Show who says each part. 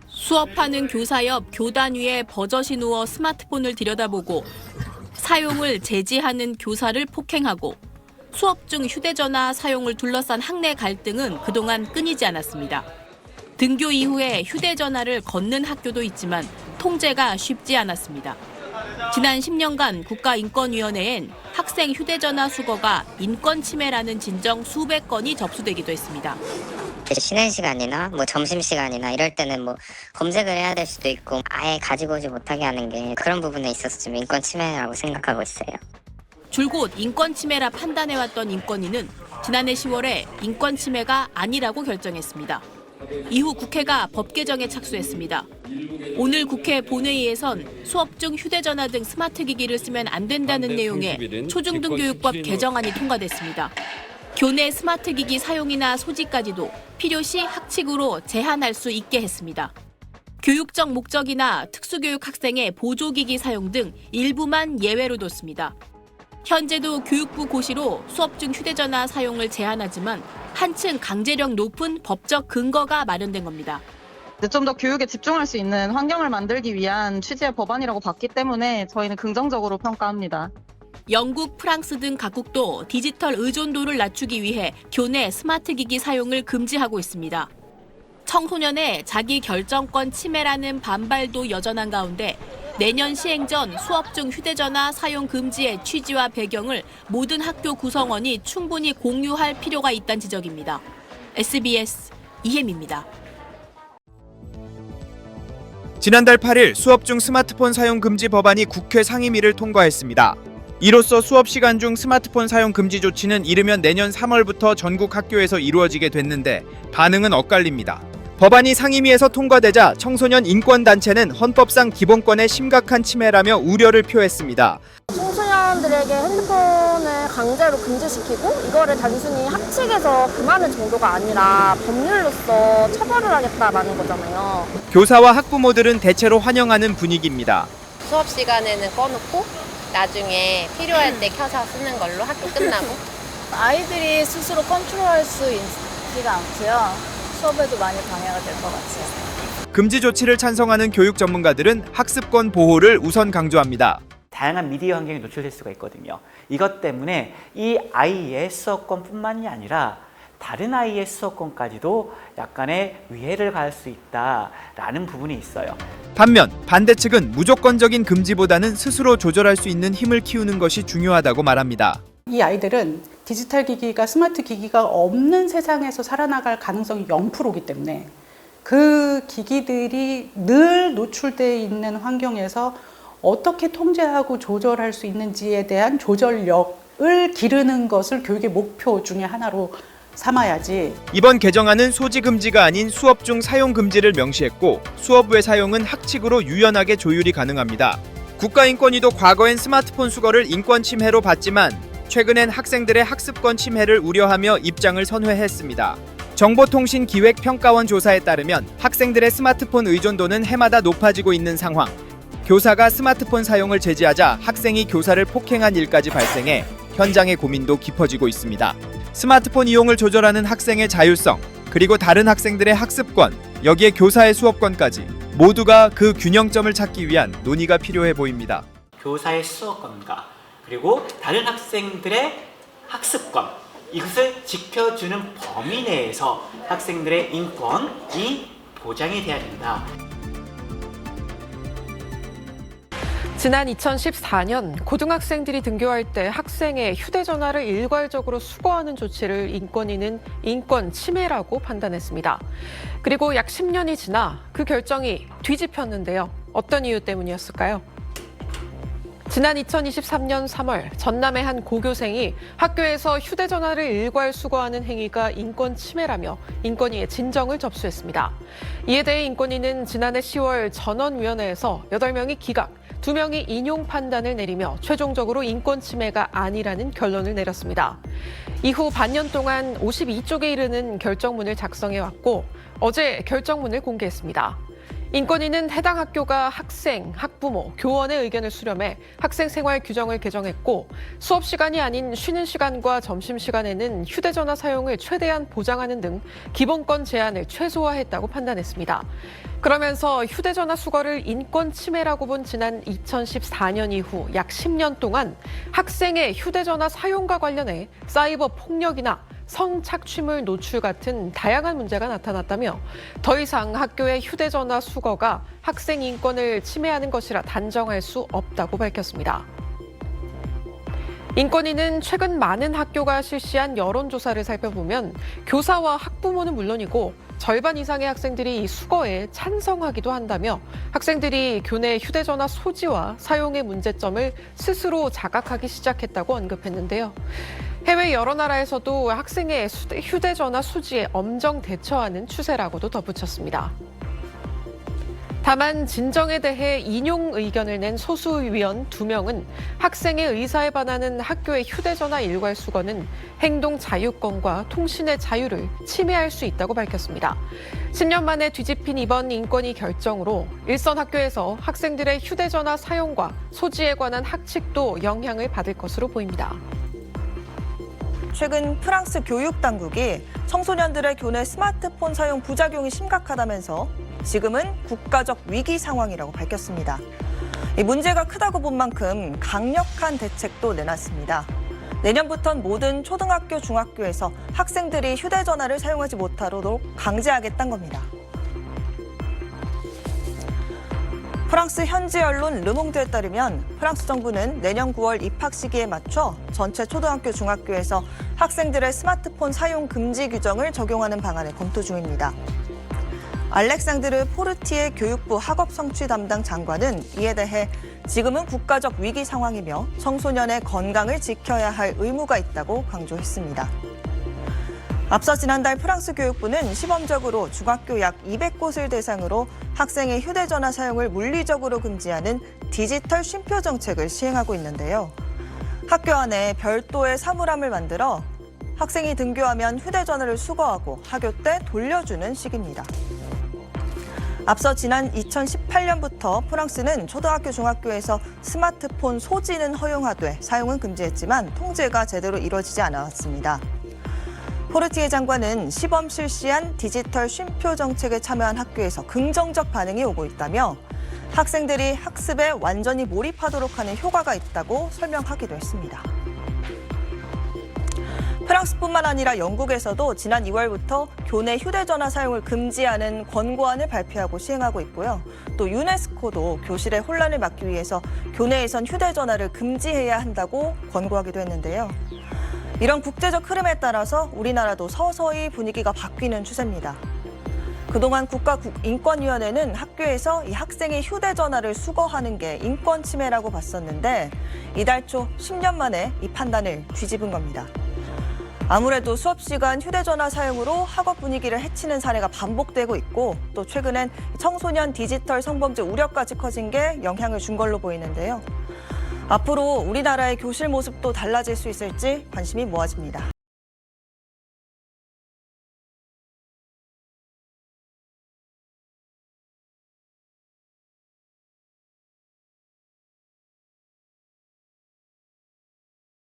Speaker 1: 수업하는 교사 옆 교단 위에 버젓이 누워 스마트폰을 들여다보고 사용을 제지하는 교사를 폭행하고 수업 중 휴대전화 사용을 둘러싼 학내 갈등은 그동안 끊이지 않았습니다. 등교 이후에 휴대전화를 걷는 학교도 있지만 통제가 쉽지 않았습니다. 지난 10년간 국가인권위원회엔 학생 휴대전화 수거가 인권 침해라는 진정 수백 건이 접수되기도 했습니다.
Speaker 2: 쉬는 시간이나 점심시간이나 이럴 때는 검색을 해야 될 수도 있고 아예 가지고 오지 못하게 하는 게 그런 부분에 있어서 좀 인권 침해라고 생각하고 있어요.
Speaker 1: 줄곧 인권 침해라 판단해왔던 인권위는 지난해 10월에 인권 침해가 아니라고 결정했습니다. 이후 국회가 법 개정에 착수했습니다. 오늘 국회 본회의에선 수업 중 휴대전화 등 스마트 기기를 쓰면 안 된다는 내용의 초중등교육법 개정안이 통과됐습니다. 교내 스마트 기기 사용이나 소지까지도 필요시 학칙으로 제한할 수 있게 했습니다. 교육적 목적이나 특수교육 학생의 보조기기 사용 등 일부만 예외로 뒀습니다. 현재도 교육부 고시로 수업 중 휴대전화 사용을 제한하지만 한층 강제력 높은 법적 근거가 마련된 겁니다.
Speaker 3: 좀 더 교육에 집중할 수 있는 환경을 만들기 위한 취지의 법안이라고 봤기 때문에 저희는 긍정적으로 평가합니다.
Speaker 1: 영국, 프랑스 등 각국도 디지털 의존도를 낮추기 위해 교내 스마트 기기 사용을 금지하고 있습니다. 청소년의 자기 결정권 침해라는 반발도 여전한 가운데 내년 시행 전 수업 중 휴대전화 사용 금지의 취지와 배경을 모든 학교 구성원이 충분히 공유할 필요가 있다는 지적입니다. SBS 이혜미입니다.
Speaker 4: 지난달 8일 수업 중 스마트폰 사용 금지 법안이 국회 상임위를 통과했습니다. 이로써 수업 시간 중 스마트폰 사용 금지 조치는 이르면 내년 3월부터 전국 학교에서 이루어지게 됐는데 반응은 엇갈립니다. 법안이 상임위에서 통과되자 청소년 인권단체는 헌법상 기본권의 심각한 침해라며 우려를 표했습니다.
Speaker 5: 청소년들에게 핸드폰을 강제로 금지시키고 이거를 단순히 학칙에서 금하는 정도가 아니라 법률로서 처벌을 하겠다라는 거잖아요.
Speaker 4: 교사와 학부모들은 대체로 환영하는 분위기입니다.
Speaker 6: 수업 시간에는 꺼놓고 나중에 필요할 때 켜서 쓰는 걸로 학교 끝나고.
Speaker 7: 아이들이 스스로 컨트롤할 수 있지가 않고요. 수업에도 많이 방해가 될 것 같아요.
Speaker 4: 금지 조치를 찬성하는 교육 전문가들은 학습권 보호를 우선 강조합니다.
Speaker 8: 다양한 미디어 환경에 노출될 수가 있거든요. 이것 때문에 이 아이의 수업권뿐만이 아니라 다른 아이의 수업권까지도 약간의 위해를 가할 수 있다라는 부분이 있어요.
Speaker 4: 반면 반대 측은 무조건적인 금지보다는 스스로 조절할 수 있는 힘을 키우는 것이 중요하다고 말합니다.
Speaker 9: 이 아이들은 디지털 기기가 스마트 기기가 없는 세상에서 살아나갈 가능성이 0%이기 때문에 그 기기들이 늘 노출되어 있는 환경에서 어떻게 통제하고 조절할 수 있는지에 대한 조절력을 기르는 것을 교육의 목표 중에 하나로 삼아야지.
Speaker 4: 이번 개정안은 소지 금지가 아닌 수업 중 사용 금지를 명시했고 수업 외 사용은 학칙으로 유연하게 조율이 가능합니다. 국가인권위도 과거엔 스마트폰 수거를 인권 침해로 봤지만 최근엔 학생들의 학습권 침해를 우려하며 입장을 선회했습니다. 정보통신기획평가원 조사에 따르면 학생들의 스마트폰 의존도는 해마다 높아지고 있는 상황. 교사가 스마트폰 사용을 제지하자 학생이 교사를 폭행한 일까지 발생해 현장의 고민도 깊어지고 있습니다. 스마트폰 이용을 조절하는 학생의 자율성, 그리고 다른 학생들의 학습권, 여기에 교사의 수업권까지 모두가 그 균형점을 찾기 위한 논의가 필요해 보입니다.
Speaker 8: 교사의 수업권과 그리고 다른 학생들의 학습권, 이것을 지켜주는 범위 내에서 학생들의 인권이 보장이 돼야 된다.
Speaker 10: 지난 2014년 고등학생들이 등교할 때 학생의 휴대전화를 일괄적으로 수거하는 조치를 인권위는 인권 침해라고 판단했습니다. 그리고 약 10년이 지나 그 결정이 뒤집혔는데요. 어떤 이유 때문이었을까요? 지난 2023년 3월 전남의 한 고교생이 학교에서 휴대전화를 일괄 수거하는 행위가 인권 침해라며 인권위에 진정을 접수했습니다. 이에 대해 인권위는 지난해 10월 전원위원회에서 8명이 기각, 2명이 인용 판단을 내리며 최종적으로 인권 침해가 아니라는 결론을 내렸습니다. 이후 반년 동안 52쪽에 이르는 결정문을 작성해왔고 어제 결정문을 공개했습니다. 인권위는 해당 학교가 학생, 학부모, 교원의 의견을 수렴해 학생 생활 규정을 개정했고 수업 시간이 아닌 쉬는 시간과 점심 시간에는 휴대전화 사용을 최대한 보장하는 등 기본권 제한을 최소화했다고 판단했습니다. 그러면서 휴대전화 수거를 인권 침해라고 본 지난 2014년 이후 약 10년 동안 학생의 휴대전화 사용과 관련해 사이버 폭력이나 성착취물 노출 같은 다양한 문제가 나타났다며 더 이상 학교의 휴대전화 수거가 학생 인권을 침해하는 것이라 단정할 수 없다고 밝혔습니다. 인권위는 최근 많은 학교가 실시한 여론조사를 살펴보면 교사와 학부모는 물론이고 절반 이상의 학생들이 이 수거에 찬성하기도 한다며 학생들이 교내 휴대전화 소지와 사용의 문제점을 스스로 자각하기 시작했다고 언급했는데요. 해외 여러 나라에서도 학생의 휴대전화 소지에 엄정 대처하는 추세라고도 덧붙였습니다. 다만 진정에 대해 인용 의견을 낸 소수위원 2명은 학생의 의사에 반하는 학교의 휴대전화 일괄 수거는 행동 자유권과 통신의 자유를 침해할 수 있다고 밝혔습니다. 10년 만에 뒤집힌 이번 인권위 결정으로 일선 학교에서 학생들의 휴대전화 사용과 소지에 관한 학칙도 영향을 받을 것으로 보입니다.
Speaker 11: 최근 프랑스 교육 당국이 청소년들의 교내 스마트폰 사용 부작용이 심각하다면서 지금은 국가적 위기 상황이라고 밝혔습니다. 이 문제가 크다고 본 만큼 강력한 대책도 내놨습니다. 내년부터는 모든 초등학교, 중학교에서 학생들이 휴대전화를 사용하지 못하도록 강제하겠다는 겁니다. 프랑스 현지 언론 르몽드에 따르면 프랑스 정부는 내년 9월 입학 시기에 맞춰 전체 초등학교, 중학교에서 학생들의 스마트폰 사용 금지 규정을 적용하는 방안을 검토 중입니다. 알렉상드르 포르티에 교육부 학업 성취 담당 장관은 이에 대해 지금은 국가적 위기 상황이며 청소년의 건강을 지켜야 할 의무가 있다고 강조했습니다. 앞서 지난달 프랑스 교육부는 시범적으로 중학교 약 200곳을 대상으로 학생의 휴대전화 사용을 물리적으로 금지하는 디지털 쉼표 정책을 시행하고 있는데요. 학교 안에 별도의 사물함을 만들어 학생이 등교하면 휴대전화를 수거하고 학교 때 돌려주는 식입니다. 앞서 지난 2018년부터 프랑스는 초등학교, 중학교에서 스마트폰 소지는 허용하되 사용은 금지했지만 통제가 제대로 이루어지지 않았습니다. 포르티에 장관은 시범 실시한 디지털 쉼표 정책에 참여한 학교에서 긍정적 반응이 오고 있다며 학생들이 학습에 완전히 몰입하도록 하는 효과가 있다고 설명하기도 했습니다. 프랑스뿐만 아니라 영국에서도 지난 2월부터 교내 휴대전화 사용을 금지하는 권고안을 발표하고 시행하고 있고요. 또 유네스코도 교실의 혼란을 막기 위해서 교내에선 휴대전화를 금지해야 한다고 권고하기도 했는데요. 이런 국제적 흐름에 따라서 우리나라도 서서히 분위기가 바뀌는 추세입니다. 그동안 국가인권위원회는 학교에서 이 학생의 휴대전화를 수거하는 게 인권 침해라고 봤었는데 이달 초 10년 만에 이 판단을 뒤집은 겁니다. 아무래도 수업 시간 휴대전화 사용으로 학업 분위기를 해치는 사례가 반복되고 있고 또 최근엔 청소년 디지털 성범죄 우려까지 커진 게 영향을 준 걸로 보이는데요. 앞으로 우리나라의 교실 모습도 달라질 수 있을지 관심이 모아집니다.